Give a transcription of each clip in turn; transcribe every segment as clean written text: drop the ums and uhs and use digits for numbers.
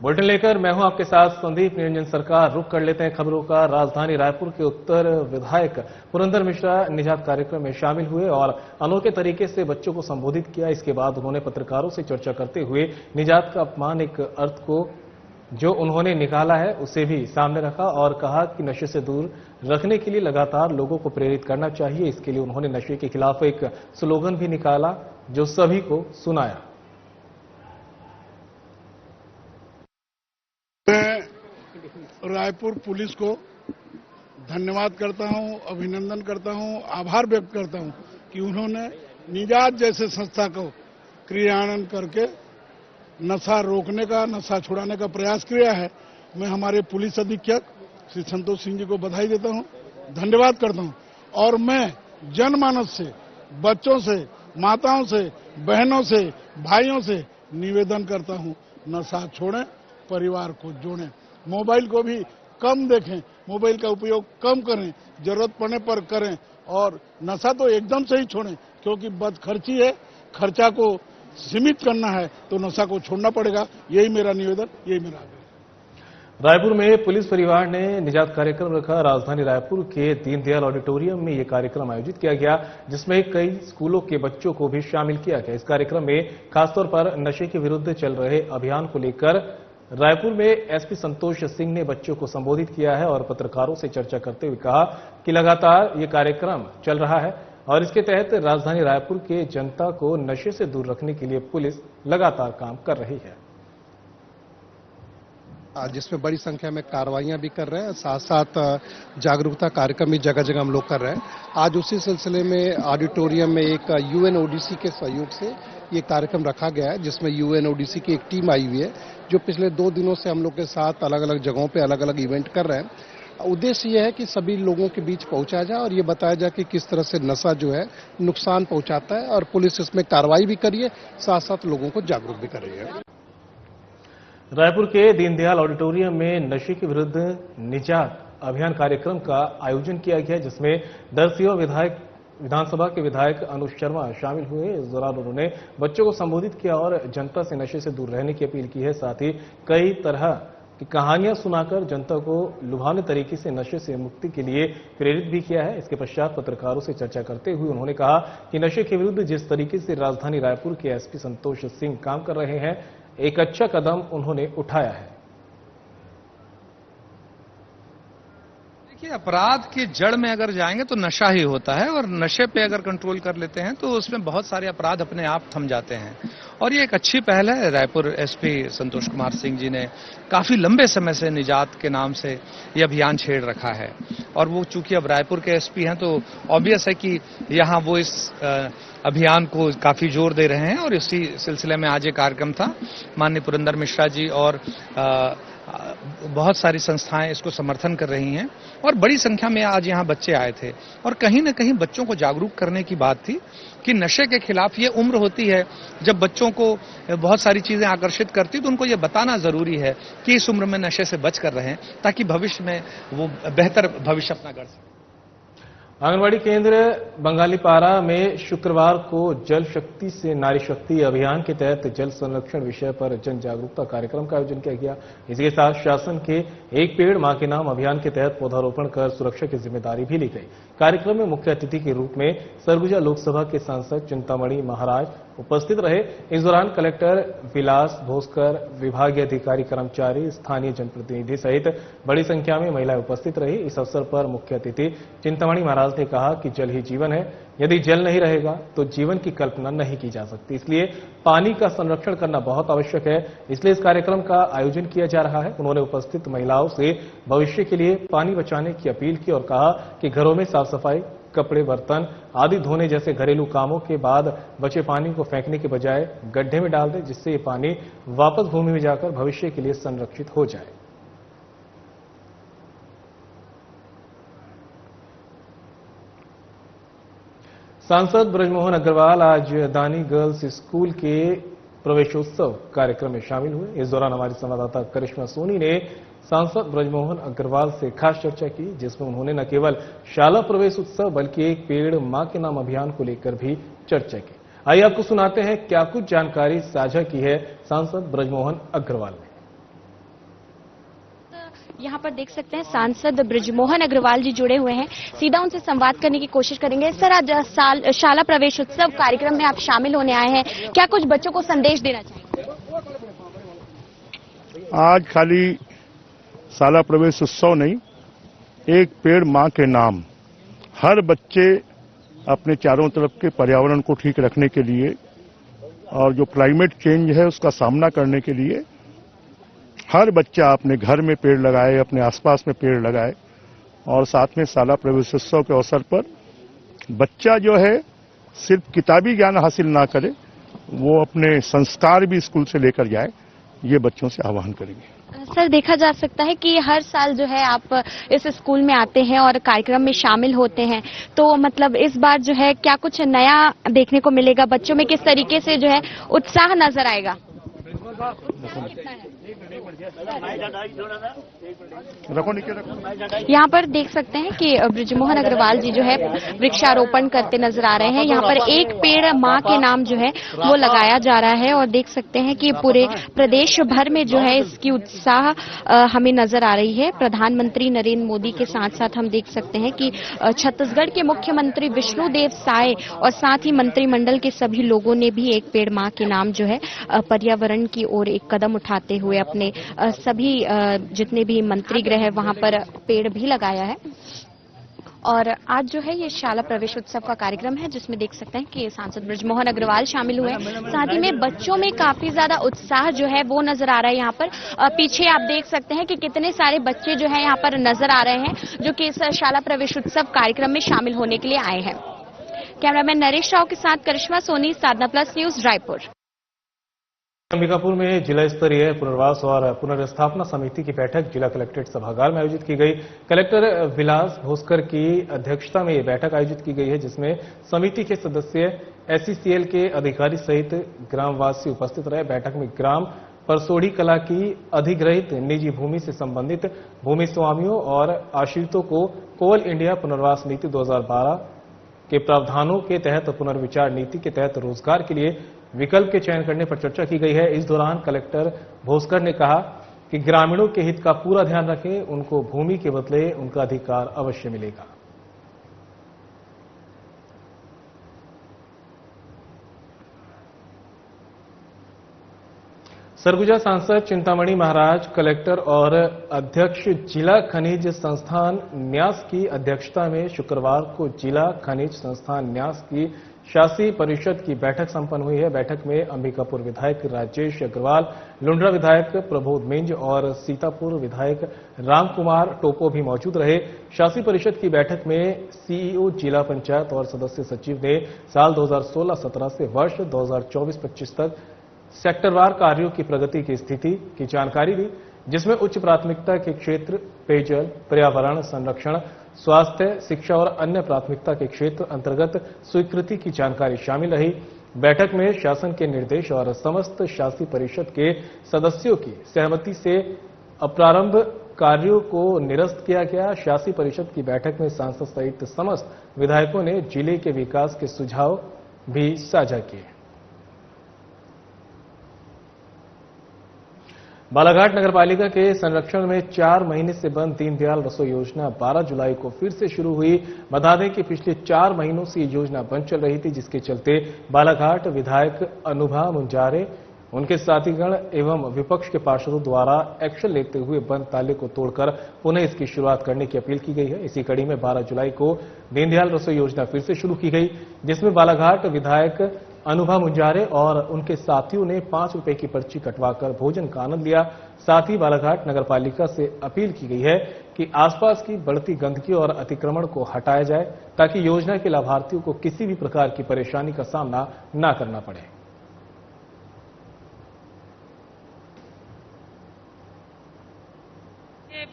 Bulletin लेकर मैं हूं आपके साथ संदीप निरंजन सरकार। रुक कर लेते हैं खबरों का। राजधानी रायपुर के उत्तर विधायक पुरंदर मिश्रा निजात कार्यक्रम में शामिल हुए और अनोखे तरीके से बच्चों को संबोधित किया। इसके बाद उन्होंने पत्रकारों से चर्चा करते हुए निजात का अपमानिक अर्थ को जो उन्होंने निकाला है उसे भी सामने रखा और कहा कि नशे से दूर रखने के लिए लगातार लोगों को प्रेरित करना चाहिए। इसके लिए उन्होंने नशे के खिलाफ एक स्लोगन भी निकाला जो सभी को सुनाया। मैं रायपुर पुलिस को धन्यवाद करता हूं, अभिनंदन करता हूं, आभार व्यक्त करता हूं कि उन्होंने निजात जैसे संस्था को क्रियान्वयन करके नशा रोकने का, नशा छुड़ाने का प्रयास किया है। मैं हमारे पुलिस अधीक्षक श्री संतोष सिंह जी को बधाई देता हूं, धन्यवाद करता हूं और मैं जनमानस से, बच्चों से, माताओं से, बहनों से, भाइयों से निवेदन करता हूं, नशा छोड़ें, परिवार को जोड़ें, मोबाइल को भी कम देखें, मोबाइल का उपयोग कम करें, जरूरत पड़ने पर करें और नशा तो एकदम से ही छोड़ें क्योंकि बदखर्ची है, खर्चा को सीमित करना है तो नशा को छोड़ना पड़ेगा। यही मेरा निवेदन, यही मेरा आग्रह। रायपुर में पुलिस परिवार ने निजात कार्यक्रम रखा। राजधानी रायपुर के दीनदयाल ऑडिटोरियम में यह कार्यक्रम आयोजित किया गया जिसमें कई स्कूलों के बच्चों को भी शामिल किया गया। इस कार्यक्रम में खासतौर पर नशे के विरुद्ध चल रहे अभियान को लेकर रायपुर में एसपी संतोष सिंह ने बच्चों को संबोधित किया है और पत्रकारों से चर्चा करते हुए कहा कि लगातार ये कार्यक्रम चल रहा है और इसके तहत राजधानी रायपुर के जनता को नशे से दूर रखने के लिए पुलिस लगातार काम कर रही है, जिसमें बड़ी संख्या में कार्रवाइयां भी कर रहे हैं, साथ साथ जागरूकता कार्यक्रम भी जगह जगह हम लोग कर रहे हैं। आज उसी सिलसिले में ऑडिटोरियम में एक यूएनओडीसी के सहयोग से ये कार्यक्रम रखा गया है जिसमें यूएनओडीसी की एक टीम आई हुई है जो पिछले 2 दिनों से हम लोग के साथ अलग अलग जगहों पे अलग अलग इवेंट कर रहे हैं। उद्देश्य यह है कि सभी लोगों के बीच पहुंचा जाए और ये बताया जाए कि किस तरह से नशा जो है नुकसान पहुंचाता है और पुलिस इसमें कार्रवाई भी करी है, साथ साथ लोगों को जागरूक भी कर रही है। रायपुर के दीनदयाल ऑडिटोरियम में नशे के विरुद्ध निजात अभियान कार्यक्रम का आयोजन किया गया जिसमें दरसिया विधानसभा के विधायक अनुज शर्मा शामिल हुए। इस दौरान उन्होंने बच्चों को संबोधित किया और जनता से नशे से दूर रहने की अपील की है। साथ ही कई तरह की कहानियां सुनाकर जनता को लुभावने तरीके से नशे से मुक्ति के लिए प्रेरित भी किया है। इसके पश्चात पत्रकारों से चर्चा करते हुए उन्होंने कहा कि नशे के विरुद्ध जिस तरीके से राजधानी रायपुर के एसपी संतोष सिंह काम कर रहे हैं, एक अच्छा कदम उन्होंने उठाया है। देखिए, अपराध की जड़ में अगर जाएंगे तो नशा ही होता है और नशे पे अगर कंट्रोल कर लेते हैं तो उसमें बहुत सारे अपराध अपने आप थम जाते हैं और ये एक अच्छी पहल है। रायपुर एसपी संतोष कुमार सिंह जी ने काफी लंबे समय से निजात के नाम से ये अभियान छेड़ रखा है और वो चूंकि अब रायपुर के एसपी हैं तो ऑब्वियस है कि यहाँ वो इस अभियान को काफी जोर दे रहे हैं और इसी सिलसिले में आज ये कार्यक्रम था। माननीय पुरंदर मिश्रा जी और बहुत सारी संस्थाएं इसको समर्थन कर रही हैं और बड़ी संख्या में आज यहाँ बच्चे आए थे और कहीं न कहीं बच्चों को जागरूक करने की बात थी कि नशे के खिलाफ ये उम्र होती है जब बच्चों को बहुत सारी चीजें आकर्षित करती तो उनको ये बताना जरूरी है कि इस उम्र में नशे से बच कर रहें ताकि भविष्य में वो बेहतर भविष्य अपना गढ़ सकें। आंगनबाड़ी केंद्र बंगालीपारा में शुक्रवार को जल शक्ति से नारी शक्ति अभियान के तहत जल संरक्षण विषय पर जन जागरूकता कार्यक्रम का आयोजन किया गया। इसके साथ शासन के एक पेड़ मां के नाम अभियान के तहत पौधारोपण कर सुरक्षा की जिम्मेदारी भी ली गई। कार्यक्रम में मुख्य अतिथि के रूप में सरगुजा लोकसभा के सांसद चिंतामणि महाराज उपस्थित रहे। इस दौरान कलेक्टर विलास भोसकर, विभागीय अधिकारी, कर्मचारी, स्थानीय जनप्रतिनिधि सहित बड़ी संख्या में महिलाएं उपस्थित रही। इस अवसर पर मुख्य अतिथि चिंतामणि महाराज ने कहा कि जल ही जीवन है, यदि जल नहीं रहेगा तो जीवन की कल्पना नहीं की जा सकती। इसलिए पानी का संरक्षण करना बहुत आवश्यक है, इसलिए इस कार्यक्रम का आयोजन किया जा रहा है। उन्होंने उपस्थित महिलाओं से भविष्य के लिए पानी बचाने की अपील की और कहा कि घरों में साफ सफाई, कपड़े, बर्तन आदि धोने जैसे घरेलू कामों के बाद बचे पानी को फेंकने के बजाय गड्ढे में डाल दें जिससे ये पानी वापस भूमि में जाकर भविष्य के लिए संरक्षित हो जाए। सांसद ब्रजमोहन अग्रवाल आज दानी गर्ल्स स्कूल के प्रवेशोत्सव कार्यक्रम में शामिल हुए। इस दौरान हमारी संवाददाता करिश्मा सोनी ने सांसद ब्रजमोहन अग्रवाल से खास चर्चा की जिसमें उन्होंने न केवल शाला प्रवेश उत्सव बल्कि एक पेड़ मां के नाम अभियान को लेकर भी चर्चा की। आइए आपको सुनाते हैं क्या कुछ जानकारी साझा की है सांसद ब्रजमोहन अग्रवाल ने। यहाँ पर देख सकते हैं सांसद बृजमोहन अग्रवाल जी जुड़े हुए हैं, सीधा उनसे संवाद करने की कोशिश करेंगे। सर, आज शाला प्रवेश उत्सव कार्यक्रम में आप शामिल होने आए हैं, क्या कुछ बच्चों को संदेश देना चाहेंगे? आज खाली शाला प्रवेश उत्सव नहीं, एक पेड़ मां के नाम, हर बच्चे अपने चारों तरफ के पर्यावरण को ठीक रखने के लिए और जो क्लाइमेट चेंज है उसका सामना करने के लिए हर बच्चा अपने घर में पेड़ लगाए, अपने आसपास में पेड़ लगाए। और साथ में शाला प्रवेशोत्सव के अवसर पर बच्चा जो है सिर्फ किताबी ज्ञान हासिल ना करे, वो अपने संस्कार भी स्कूल से लेकर जाए, ये बच्चों से आह्वान करेंगे। सर, देखा जा सकता है कि हर साल जो है आप इस स्कूल में आते हैं और कार्यक्रम में शामिल होते हैं, तो मतलब इस बार जो है क्या कुछ नया देखने को मिलेगा? बच्चों में किस तरीके से जो है उत्साह नजर आएगा? यहाँ पर देख सकते हैं कि बृजमोहन अग्रवाल जी जो है वृक्षारोपण करते नजर आ रहे हैं। यहाँ पर एक पेड़ मां के नाम जो है वो लगाया जा रहा है और देख सकते हैं कि पूरे प्रदेश भर में जो है इसकी उत्साह हमें नजर आ रही है। प्रधानमंत्री नरेंद्र मोदी के साथ साथ हम देख सकते हैं कि छत्तीसगढ़ के मुख्यमंत्री विष्णुदेव साय और साथ ही मंत्रिमंडल के सभी लोगों ने भी एक पेड़ मां के नाम जो है पर्यावरण की ओर एक कदम उठाते हुए अपने सभी जितने भी मंत्री गृह है वहां पर पेड़ भी लगाया है। और आज जो है ये शाला प्रवेश उत्सव का कार्यक्रम है जिसमें देख सकते हैं कि सांसद बृजमोहन अग्रवाल शामिल हुए हैं। साथ ही में बच्चों में काफी ज्यादा उत्साह जो है वो नजर आ रहा है। यहाँ पर पीछे आप देख सकते हैं कि कितने सारे बच्चे जो है यहाँ पर नजर आ रहे हैं जो कि इस शाला प्रवेश उत्सव कार्यक्रम में शामिल होने के लिए आए हैं। कैमरामैन नरेश राव के साथ करिश्मा सोनी, साधना प्लस न्यूज, रायपुर। अंबिकापुर में जिला स्तरीय पुनर्वास और पुनर्स्थापना समिति की बैठक जिला कलेक्ट्रेट सभागार में आयोजित की गई। कलेक्टर विलास भोसकर की अध्यक्षता में ये बैठक आयोजित की गई है, जिसमें समिति के सदस्य एसईसीएल के अधिकारी सहित ग्रामवासी उपस्थित रहे। बैठक में ग्राम परसोड़ी कला की अधिग्रहित निजी भूमि से संबंधित भूमि स्वामियों और आश्रितों को कोल इंडिया पुनर्वास नीति 2012 के प्रावधानों के तहत पुनर्विचार नीति के तहत रोजगार के लिए विकल्प के चयन करने पर चर्चा की गई है। इस दौरान कलेक्टर भोसकर ने कहा कि ग्रामीणों के हित का पूरा ध्यान रखें, उनको भूमि के बदले उनका अधिकार अवश्य मिलेगा। सरगुजा सांसद चिंतामणि महाराज कलेक्टर और अध्यक्ष जिला खनिज संस्थान न्यास की अध्यक्षता में शुक्रवार को जिला खनिज संस्थान न्यास की शासी परिषद की बैठक संपन्न हुई है। बैठक में अंबिकापुर विधायक राजेश अग्रवाल, लुंड्रा विधायक प्रबोध मिंज और सीतापुर विधायक रामकुमार टोपो भी मौजूद रहे। शासी परिषद की बैठक में सीईओ जिला पंचायत और सदस्य सचिव ने साल 2016-17 से वर्ष 2024-25 तक सेक्टरवार कार्यों की प्रगति की स्थिति की जानकारी दी, जिसमें उच्च प्राथमिकता के क्षेत्र पेयजल, पर्यावरण संरक्षण, स्वास्थ्य, शिक्षा और अन्य प्राथमिकता के क्षेत्र अंतर्गत स्वीकृति की जानकारी शामिल रही। बैठक में शासन के निर्देश और समस्त शासी परिषद के सदस्यों की सहमति से अप्रारंभ कार्यों को निरस्त किया गया। शासी परिषद की बैठक में सांसद सहित समस्त विधायकों ने जिले के विकास के सुझाव भी साझा किए। बालाघाट नगरपालिका के संरक्षण में 4 महीने से बंद दीनदयाल रसोई योजना 12 जुलाई को फिर से शुरू हुई। बता दें कि पिछले 4 महीनों से ये योजना बंद चल रही थी, जिसके चलते बालाघाट विधायक अनुभा मुंजारे, उनके साथीगण एवं विपक्ष के पार्षदों द्वारा एक्शन लेते हुए बंद ताले को तोड़कर पुनः इसकी शुरुआत करने की अपील की गई है। इसी कड़ी में 12 जुलाई को दीनदयाल रसोई योजना फिर से शुरू की गई, जिसमें बालाघाट विधायक अनुभा मुंजारे और उनके साथियों ने 5 रुपए की पर्ची कटवाकर भोजन का आनंद लिया। साथ ही बालाघाट नगरपालिका से अपील की गई है कि आसपास की बढ़ती गंदगी और अतिक्रमण को हटाया जाए, ताकि योजना के लाभार्थियों को किसी भी प्रकार की परेशानी का सामना न करना पड़े।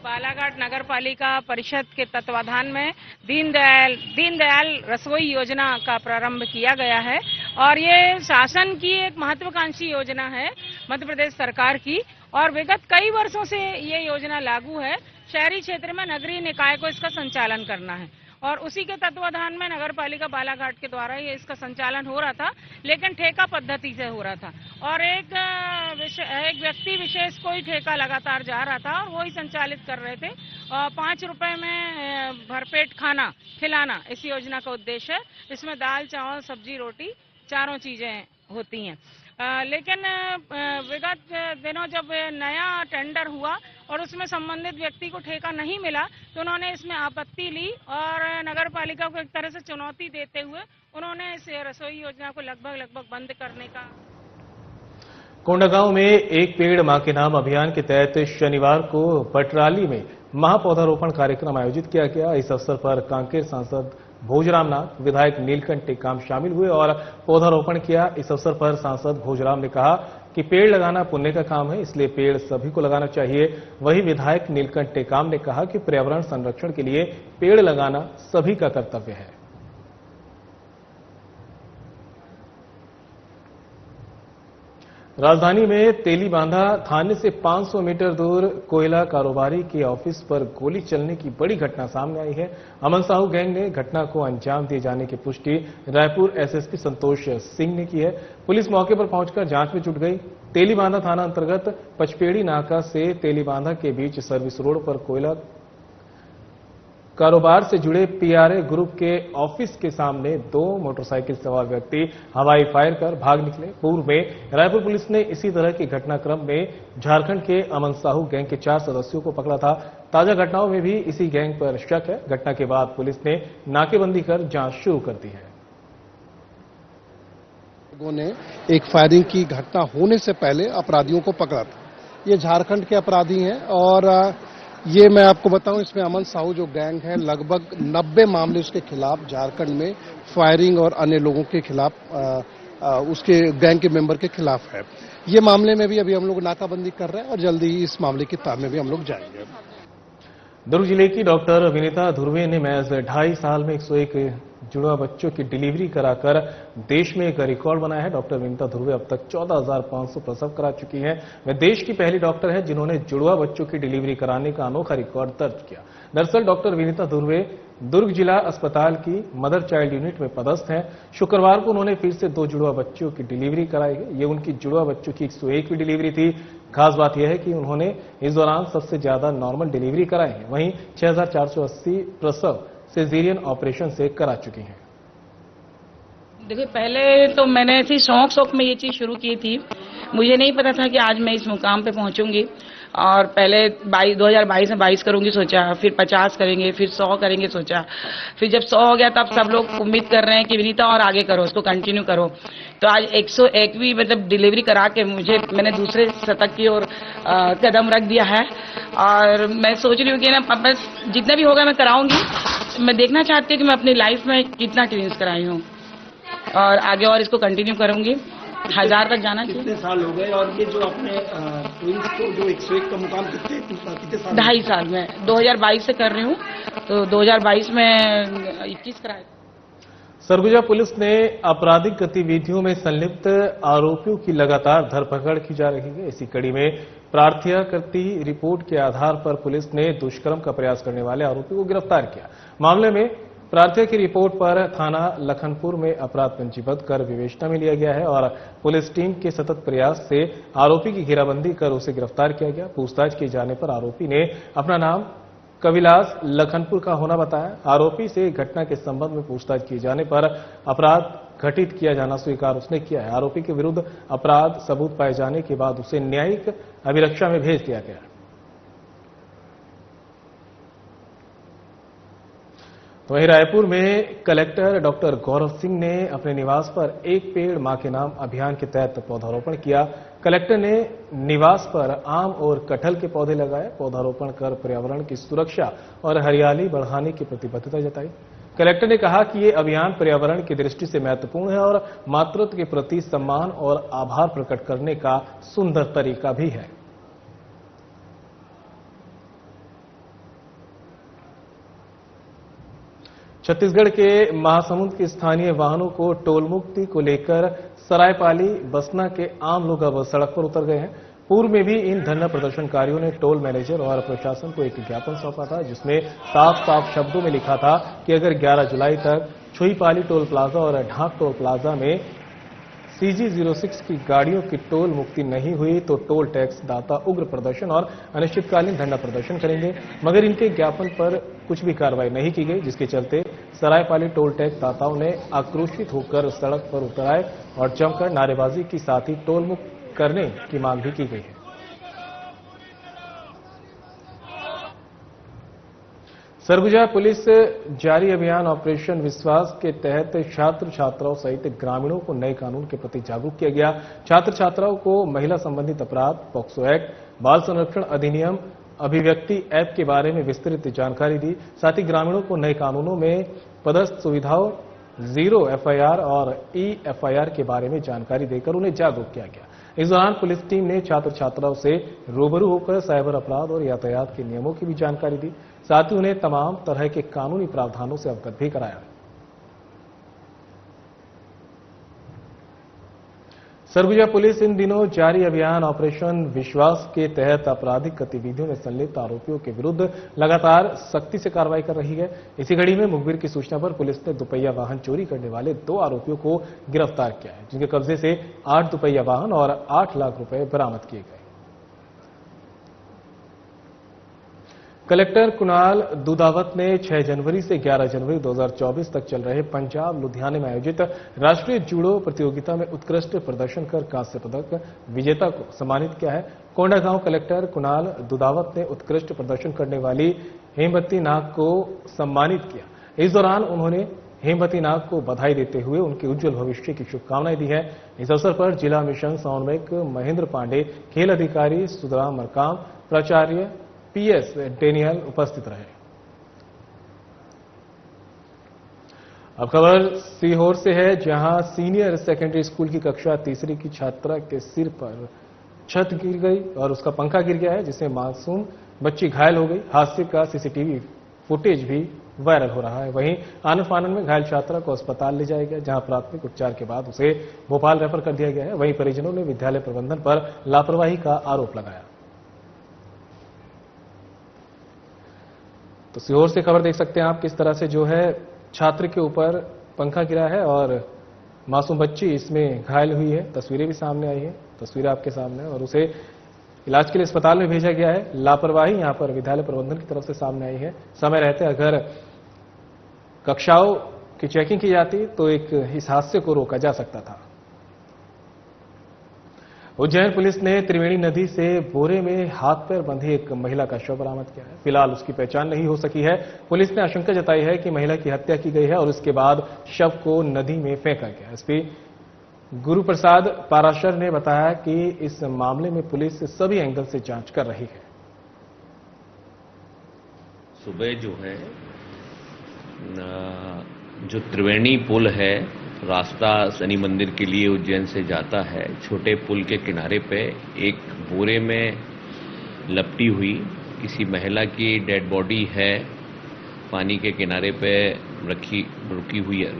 बालाघाट नगर पालिका परिषद के तत्वाधान में दीनदयाल रसोई योजना का प्रारंभ किया गया है और ये शासन की एक महत्वाकांक्षी योजना है मध्य प्रदेश सरकार की, और विगत कई वर्षों से ये योजना लागू है। शहरी क्षेत्र में नगरीय निकाय को इसका संचालन करना है और उसी के तत्वाधान में नगर पालिका बालाघाट के द्वारा ये इसका संचालन हो रहा था, लेकिन ठेका पद्धति से हो रहा था और एक व्यक्ति विशेष को ही ठेका लगातार जा रहा था और वो ही संचालित कर रहे थे। 5 रुपए में भरपेट खाना खिलाना इस योजना का उद्देश्य है। इसमें दाल, चावल, सब्जी, रोटी चारों चीजें होती हैं। लेकिन विगत दिनों जब नया टेंडर हुआ और उसमें संबंधित व्यक्ति को ठेका नहीं मिला तो उन्होंने इसमें आपत्ति ली और नगर पालिका को एक तरह से चुनौती देते हुए उन्होंने इस रसोई योजना को लगभग बंद करने का। कोंडागांव में एक पेड़ मां के नाम अभियान के तहत शनिवार को पटराली में महापौधारोपण कार्यक्रम आयोजित किया गया। इस अवसर पर कांकेर सांसद भोजराम नाथ, विधायक नीलकंठ टेकाम शामिल हुए और पौधारोपण किया। इस अवसर पर सांसद भोजराम ने कहा कि पेड़ लगाना पुण्य का काम है, इसलिए पेड़ सभी को लगाना चाहिए। वहीं विधायक नीलकंठ टेकाम ने कहा कि पर्यावरण संरक्षण के लिए पेड़ लगाना सभी का कर्तव्य है। राजधानी में तेलीबांधा थाने से 500 मीटर दूर कोयला कारोबारी के ऑफिस पर गोली चलने की बड़ी घटना सामने आई है। अमन साहू गैंग ने घटना को अंजाम दिए जाने की पुष्टि रायपुर एसएसपी संतोष सिंह ने की है। पुलिस मौके पर पहुंचकर जांच में जुट गई। तेलीबांधा थाना अंतर्गत पचपेड़ी नाका से तेलीबांधा के बीच सर्विस रोड पर कोयला कारोबार से जुड़े पीआरए ग्रुप के ऑफिस के सामने 2 मोटरसाइकिल सवार व्यक्ति हवाई फायर कर भाग निकले। पूर्व में रायपुर पुलिस ने इसी तरह के घटनाक्रम में झारखंड के अमन साहू गैंग के 4 सदस्यों को पकड़ा था। ताजा घटनाओं में भी इसी गैंग पर शक है। घटना के बाद पुलिस ने नाकेबंदी कर जांच शुरू कर दी है। लोगों ने एक फायरिंग की घटना होने से पहले अपराधियों को पकड़ा था। ये झारखंड के अपराधी हैं और ये मैं आपको बताऊं, इसमें अमन साहू जो गैंग है लगभग 90 मामले उसके खिलाफ झारखंड में फायरिंग और अन्य लोगों के खिलाफ उसके गैंग के मेंबर के खिलाफ है। ये मामले में भी अभी हम लोग नाकाबंदी कर रहे हैं और जल्दी ही इस मामले की तार में भी हम लोग जाएंगे। दुर्ग जिले की डॉक्टर विनीता धुर्वे ने महज 2.5 साल में 101 जुड़वा बच्चों की डिलीवरी कराकर देश में एक रिकॉर्ड बनाया है। डॉक्टर विनीता धुर्वे अब तक 14,500 प्रसव करा चुकी हैं। वे देश की पहली डॉक्टर हैं जिन्होंने जुड़वा बच्चों की डिलीवरी कराने का अनोखा रिकॉर्ड दर्ज किया। दरअसल डॉक्टर विनीता धुर्वे दुर्ग जिला अस्पताल की मदर चाइल्ड यूनिट में पदस्थ हैं। शुक्रवार को उन्होंने फिर से 2 जुड़वा बच्चों की डिलीवरी कराई है। ये उनकी जुड़वा बच्चों की 101वीं डिलीवरी थी। खास बात यह है कि उन्होंने इस दौरान सबसे ज्यादा नॉर्मल डिलीवरी कराई है। वहीं 6,480 प्रसव सिजेरियन ऑपरेशन से करा चुकी हैं। देखिए, पहले तो मैंने ऐसी शौक में ये चीज शुरू की थी। मुझे नहीं पता था कि आज मैं इस मुकाम पे पहुंचूंगी। और पहले 2022 में 22 करूंगी सोचा, फिर 50 करेंगे, फिर 100 करेंगे सोचा। फिर जब 100 हो गया तब सब लोग उम्मीद कर रहे हैं कि विनीता और आगे करो, उसको कंटिन्यू करो। तो आज 101वीं मतलब डिलीवरी करा के मैंने दूसरे शतक की ओर कदम रख दिया है। और मैं सोच रही हूँ कि ना बस जितना भी होगा मैं कराऊंगी। मैं देखना चाहती हूँ कि मैं अपनी लाइफ में कितना ट्विंस कराई हूँ और आगे और इसको कंटिन्यू करूंगी। 1000 तक जाना चाहिए। कितने साल हो गए और ये जो अपने ट्विंस को जो 101 का मुकाम कितने साल? 2.5 साल में 2022 से कर रही हूँ, तो 2022 में 21 कराए। सरगुजा पुलिस ने आपराधिक गतिविधियों में संलिप्त आरोपियों की लगातार धरपकड़ की जा रही है। इसी कड़ी में प्रार्थयाकर्ती रिपोर्ट के आधार पर पुलिस ने दुष्कर्म का प्रयास करने वाले आरोपी को गिरफ्तार किया। मामले में प्रार्थया की रिपोर्ट पर थाना लखनपुर में अपराध पंजीबद्ध कर विवेचना में लिया गया है और पुलिस टीम के सतत प्रयास से आरोपी की घेराबंदी कर उसे गिरफ्तार किया गया। पूछताछ किए जाने पर आरोपी ने अपना नाम कविलास लखनपुर का होना बताया। आरोपी से घटना के संबंध में पूछताछ किए जाने पर अपराध घटित किया जाना स्वीकार उसने किया है। आरोपी के विरुद्ध अपराध सबूत पाए जाने के बाद उसे न्यायिक अभिरक्षा में भेज दिया गया। वहीं रायपुर में कलेक्टर डॉक्टर गौरव सिंह ने अपने निवास पर एक पेड़ मां के नाम अभियान के तहत पौधारोपण किया। कलेक्टर ने निवास पर आम और कटहल के पौधे लगाए। पौधारोपण कर पर्यावरण की सुरक्षा और हरियाली बढ़ाने की प्रतिबद्धता जताई। कलेक्टर ने कहा कि ये अभियान पर्यावरण की दृष्टि से महत्वपूर्ण है और मातृत्व के प्रति सम्मान और आभार प्रकट करने का सुंदर तरीका भी है। छत्तीसगढ़ के महासमुंद के स्थानीय वाहनों को टोल मुक्ति को लेकर सरायपाली बसना के आम लोग अब सड़क पर उतर गए हैं। पूर्व में भी इन धरना प्रदर्शनकारियों ने टोल मैनेजर और प्रशासन को एक ज्ञापन सौंपा था, जिसमें साफ साफ शब्दों में लिखा था कि अगर 11 जुलाई तक छुईपाली टोल प्लाजा और ढाक टोल प्लाजा में CG06 की गाड़ियों की टोल मुक्ति नहीं हुई तो टोल टैक्स दाता उग्र प्रदर्शन और अनिश्चितकालीन धरना प्रदर्शन करेंगे। मगर इनके ज्ञापन पर कुछ भी कार्रवाई नहीं की गई, जिसके चलते सरायपाली टोल टैक्स दाताओं ने आक्रोशित होकर सड़क पर उतर आए और जमकर नारेबाजी के साथ ही टोल मुक्त करने की मांग भी की गई है। सरगुजा पुलिस जारी अभियान ऑपरेशन विश्वास के तहत छात्र छात्राओं सहित ग्रामीणों को नए कानून के प्रति जागरूक किया गया। छात्र छात्राओं को महिला संबंधित अपराध, पॉक्सो एक्ट, बाल संरक्षण अधिनियम, अभिव्यक्ति ऐप के बारे में विस्तृत जानकारी दी। साथ ही ग्रामीणों को नए कानूनों में पदस्थ सुविधाओं, जीरो FIR और EFIR के बारे में जानकारी देकर उन्हें जागरूक किया गया। इस दौरान पुलिस टीम ने छात्र छात्राओं से रूबरू होकर साइबर अपराध और यातायात के नियमों की भी जानकारी दी। साथ ही उन्हें तमाम तरह के कानूनी प्रावधानों से अवगत भी कराया। सरगुजा पुलिस इन दिनों जारी अभियान ऑपरेशन विश्वास के तहत आपराधिक गतिविधियों में संलिप्त आरोपियों के विरुद्ध लगातार सख्ती से कार्रवाई कर रही है। इसी कड़ी में मुखबिर की सूचना पर पुलिस ने दुपहिया वाहन चोरी करने वाले 2 आरोपियों को गिरफ्तार किया है, जिनके कब्जे से 8 दुपहिया वाहन और 8 लाख रुपए बरामद किए गए। कलेक्टर कुणाल दुधावत ने 6 जनवरी से 11 जनवरी 2024 तक चल रहे पंजाब लुधियाने में आयोजित राष्ट्रीय जूडो प्रतियोगिता में उत्कृष्ट प्रदर्शन कर कांस्य पदक विजेता को सम्मानित किया है। कोंडागांव कलेक्टर कुणाल दुधावत ने उत्कृष्ट प्रदर्शन करने वाली हेमवती नाग को सम्मानित किया। इस दौरान उन्होंने हेमवती नाग को बधाई देते हुए उनके उज्जवल भविष्य की शुभकामनाएं दी है। इस अवसर पर जिला मिशन समन्वयक महेंद्र पांडे, खेल अधिकारी सुधराम मरकाम, प्राचार्य PS डेनियल उपस्थित रहे। अब खबर सीहोर से है, जहां सीनियर सेकेंडरी स्कूल की कक्षा तीसरी की छात्रा के सिर पर छत गिर गई और उसका पंखा गिर गया है, जिससे मासूम बच्ची घायल हो गई। हादसे का CCTV फुटेज भी वायरल हो रहा है। वहीं आनन फानन में घायल छात्रा को अस्पताल ले जाया गया, जहां प्राथमिक उपचार के बाद उसे भोपाल रेफर कर दिया गया है। वहीं परिजनों ने विद्यालय प्रबंधन पर लापरवाही का आरोप लगाया। तो सीहोर से खबर देख सकते हैं आप, किस तरह से जो है छात्र के ऊपर पंखा गिरा है और मासूम बच्ची इसमें घायल हुई है। तस्वीरें भी सामने आई हैं, तस्वीरें आपके सामने, और उसे इलाज के लिए अस्पताल में भेजा गया है। लापरवाही यहां पर विद्यालय प्रबंधन की तरफ से सामने आई है। समय रहते अगर कक्षाओं की चेकिंग की जाती तो इस हादसे को रोका जा सकता था। उज्जैन पुलिस ने त्रिवेणी नदी से बोरे में हाथ पैर बंधे एक महिला का शव बरामद किया है। फिलहाल उसकी पहचान नहीं हो सकी है। पुलिस ने आशंका जताई है कि महिला की हत्या की गई है और उसके बाद शव को नदी में फेंका गया। SP गुरु प्रसाद पाराशर ने बताया कि इस मामले में पुलिस सभी एंगल से जांच कर रही है। सुबह जो है जो त्रिवेणी पुल है, रास्ता शनि मंदिर के लिए उज्जैन से जाता है, छोटे पुल के किनारे पे एक बोरे में लपटी हुई किसी महिला की डेड बॉडी है, पानी के किनारे पे रुकी हुई है।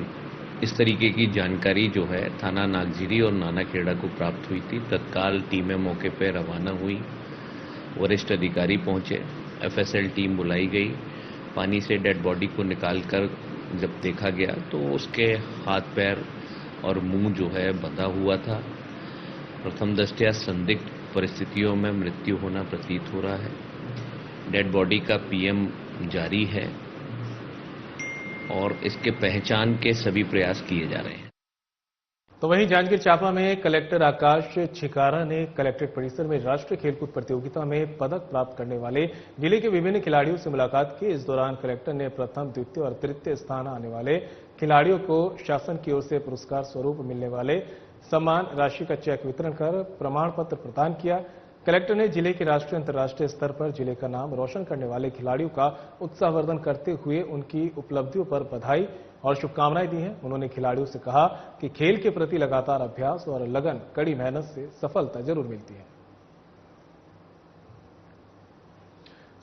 इस तरीके की जानकारी जो है थाना नागजीरी और नानाखेड़ा को प्राप्त हुई थी। तत्काल टीमें मौके पे रवाना हुई, वरिष्ठ अधिकारी पहुंचे, FSL टीम बुलाई गई। पानी से डेड बॉडी को निकालकर जब देखा गया तो उसके हाथ पैर और मुंह जो है बंधा हुआ था। प्रथम दृष्टया संदिग्ध परिस्थितियों में मृत्यु होना प्रतीत हो रहा है। डेड बॉडी का PM जारी है और इसके पहचान के सभी प्रयास किए जा रहे हैं। तो वहीं जांजगीर चांपा में कलेक्टर आकाश छिकारा ने कलेक्ट्रेट परिसर में राष्ट्रीय खेलकूद प्रतियोगिता में पदक प्राप्त करने वाले जिले के विभिन्न खिलाड़ियों से मुलाकात की। इस दौरान कलेक्टर ने प्रथम, द्वितीय और तृतीय स्थान आने वाले खिलाड़ियों को शासन की ओर से पुरस्कार स्वरूप मिलने वाले सम्मान राशि का चेक वितरण कर प्रमाण पत्र प्रदान किया। कलेक्टर ने जिले के राष्ट्रीय अंतर्राष्ट्रीय स्तर पर जिले का नाम रोशन करने वाले खिलाड़ियों का उत्साहवर्धन करते हुए उनकी उपलब्धियों पर बधाई और शुभकामनाएं दी हैं। उन्होंने खिलाड़ियों से कहा कि खेल के प्रति लगातार अभ्यास और लगन, कड़ी मेहनत से सफलता जरूर मिलती है।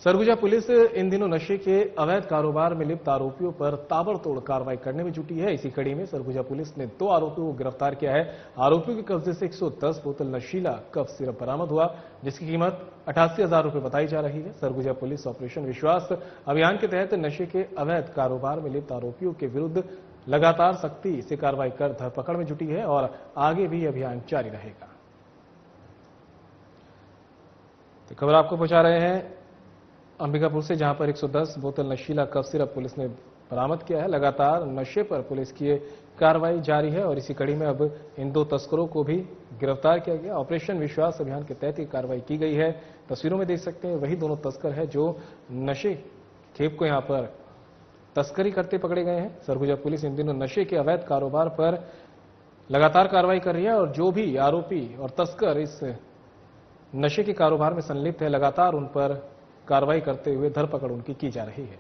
सरगुजा पुलिस इन दिनों नशे के अवैध कारोबार में लिप्त आरोपियों पर ताबड़तोड़ कार्रवाई करने में जुटी है। इसी कड़ी में सरगुजा पुलिस ने 2 आरोपियों को गिरफ्तार किया है। आरोपियों के कब्जे से 110 बोतल नशीला कफ सिरप बरामद हुआ, जिसकी कीमत 88,000 रुपए बताई जा रही है। सरगुजा पुलिस ऑपरेशन विश्वास अभियान के तहत नशे के अवैध कारोबार में लिप्त आरोपियों के विरुद्ध लगातार सख्ती से कार्रवाई कर धरपकड़ में जुटी है और आगे भी अभियान जारी रहेगा। तो खबर आपको पहुंचा रहे हैं अंबिकापुर से, जहां पर 110 बोतल नशीला कफ सिरप पुलिस ने बरामद किया है। लगातार नशे पर पुलिस की कार्रवाई जारी है और इसी कड़ी में अब इन 2 तस्करों को भी गिरफ्तार किया गया। ऑपरेशन विश्वास अभियान के तहत ये कार्रवाई की गई है। तस्वीरों में देख सकते हैं वही दोनों तस्कर है जो नशे खेप को यहां पर तस्करी करते पकड़े गए हैं। सरगुजा पुलिस इन दिनों नशे के अवैध कारोबार पर लगातार कार्रवाई कर रही है और जो भी आरोपी और तस्कर इस नशे के कारोबार में संलिप्त है, लगातार उन पर कार्रवाई करते हुए धरपकड़ उनकी की जा रही है।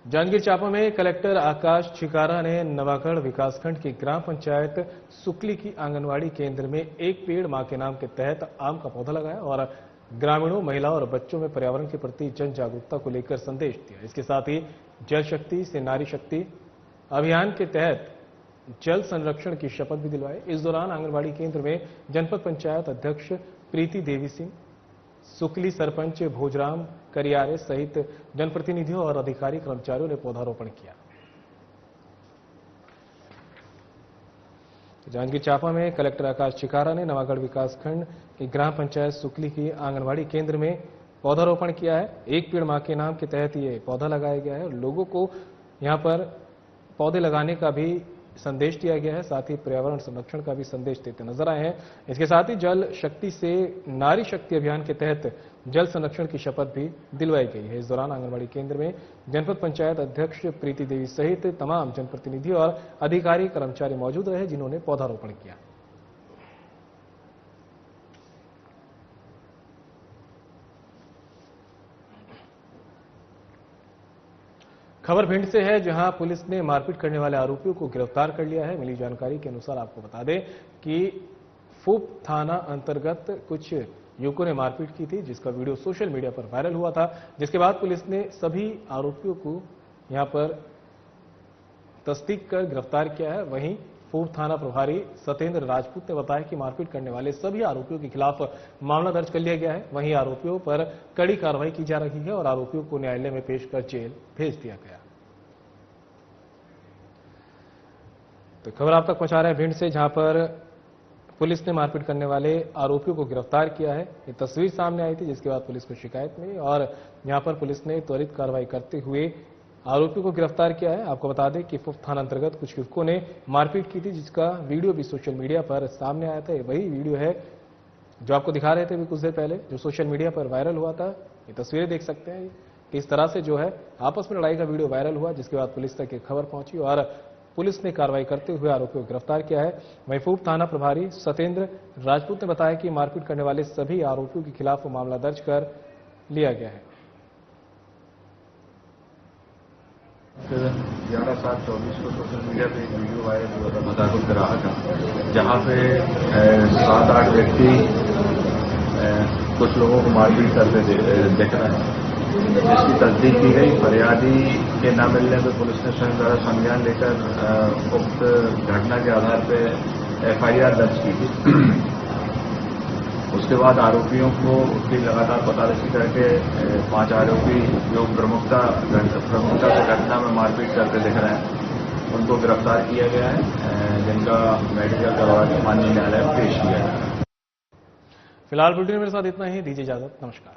जांजगीर चांपा में कलेक्टर आकाश छिकारा ने नवागढ़ विकासखंड की ग्राम पंचायत सुकली की आंगनवाड़ी केंद्र में एक पेड़ मां के नाम के तहत आम का पौधा लगाया और ग्रामीणों, महिलाओं और बच्चों में पर्यावरण के प्रति जन जागरूकता को लेकर संदेश दिया। इसके साथ ही जल शक्ति से नारी शक्ति अभियान के तहत जल संरक्षण की शपथ भी दिलवाई। इस दौरान आंगनबाड़ी केंद्र में जनपद पंचायत अध्यक्ष प्रीति देवी सिंह, सुकली सरपंच भोजराम करियारे सहित जनप्रतिनिधियों और अधिकारी कर्मचारियों ने पौधारोपण किया। जांजगीर चांपा में कलेक्टर आकाश छिकारा ने नवागढ़ विकासखंड की ग्राम पंचायत सुकली की आंगनबाड़ी केंद्र में पौधारोपण किया है। एक पेड़ मां के नाम के तहत ये पौधा लगाया गया है और लोगों को यहां पर पौधे लगाने का भी संदेश दिया गया है। साथ ही पर्यावरण संरक्षण का भी संदेश देते नजर आए हैं। इसके साथ ही जल शक्ति से नारी शक्ति अभियान के तहत जल संरक्षण की शपथ भी दिलवाई गई है। इस दौरान आंगनबाड़ी केंद्र में जनपद पंचायत अध्यक्ष प्रीति देवी सहित तमाम जनप्रतिनिधि और अधिकारी कर्मचारी मौजूद रहे, जिन्होंने पौधारोपण किया। खबर भिंड से है, जहां पुलिस ने मारपीट करने वाले आरोपियों को गिरफ्तार कर लिया है। मिली जानकारी के अनुसार आपको बता दें कि फूप थाना अंतर्गत कुछ युवकों ने मारपीट की थी, जिसका वीडियो सोशल मीडिया पर वायरल हुआ था। जिसके बाद पुलिस ने सभी आरोपियों को यहां पर तस्दीक कर गिरफ्तार किया है। वहीं फूप थाना प्रभारी सत्येंद्र राजपूत ने बताया कि मारपीट करने वाले सभी आरोपियों के खिलाफ मामला दर्ज कर लिया गया है। वहीं आरोपियों पर कड़ी कार्रवाई की जा रही है और आरोपियों को न्यायालय में पेश कर जेल भेज दिया गया। तो खबर आप तक पहुंचा रहे हैं भिंड से, जहां पर पुलिस ने मारपीट करने वाले आरोपियों को गिरफ्तार किया है। ये तस्वीर सामने आई थी, जिसके बाद पुलिस को शिकायत मिली और यहां पर पुलिस ने त्वरित कार्रवाई करते हुए आरोपियों को गिरफ्तार किया है। आपको बता दें कि फूप थाना अंतर्गत कुछ युवकों ने मारपीट की थी, जिसका वीडियो भी सोशल मीडिया पर सामने आया था। वही वीडियो है जो आपको दिखा रहे थे अभी कुछ देर पहले, जो सोशल मीडिया पर वायरल हुआ था। ये तस्वीरें देख सकते हैं कि इस तरह से जो है आपस में लड़ाई का वीडियो वायरल हुआ, जिसके बाद पुलिस तक ये खबर पहुंची और पुलिस ने कार्रवाई करते हुए आरोपियों को गिरफ्तार किया है। वहीं फूप थाना प्रभारी सत्येंद्र राजपूत ने बताया कि मारपीट करने वाले सभी आरोपियों के खिलाफ मामला दर्ज कर लिया गया है। 11/7/24 को सोशल मीडिया पे एक वीडियो वायरल हुआ था मजाकुल कराहा का, जहां पे 7-8 व्यक्ति कुछ लोगों को मारपीट करते देख रहे हैं, जिसकी तस्दीक की गई। फरियादी के न मिलने पर पुलिस ने स्वयं द्वारा संज्ञान लेकर उक्त घटना के आधार पर FIR दर्ज की थी। उसके बाद आरोपियों को उसकी लगातार पताराशी करके 5 आरोपी जो प्रमुखता से घटना में मारपीट करते दिख रहे हैं, उनको गिरफ्तार किया गया है, जिनका मेडिकल करवा के माननीय न्यायालय में पेश किया गया है। फिलहाल बुलेटिन मेरे साथ इतना ही, दीजिए इजाजत, नमस्कार।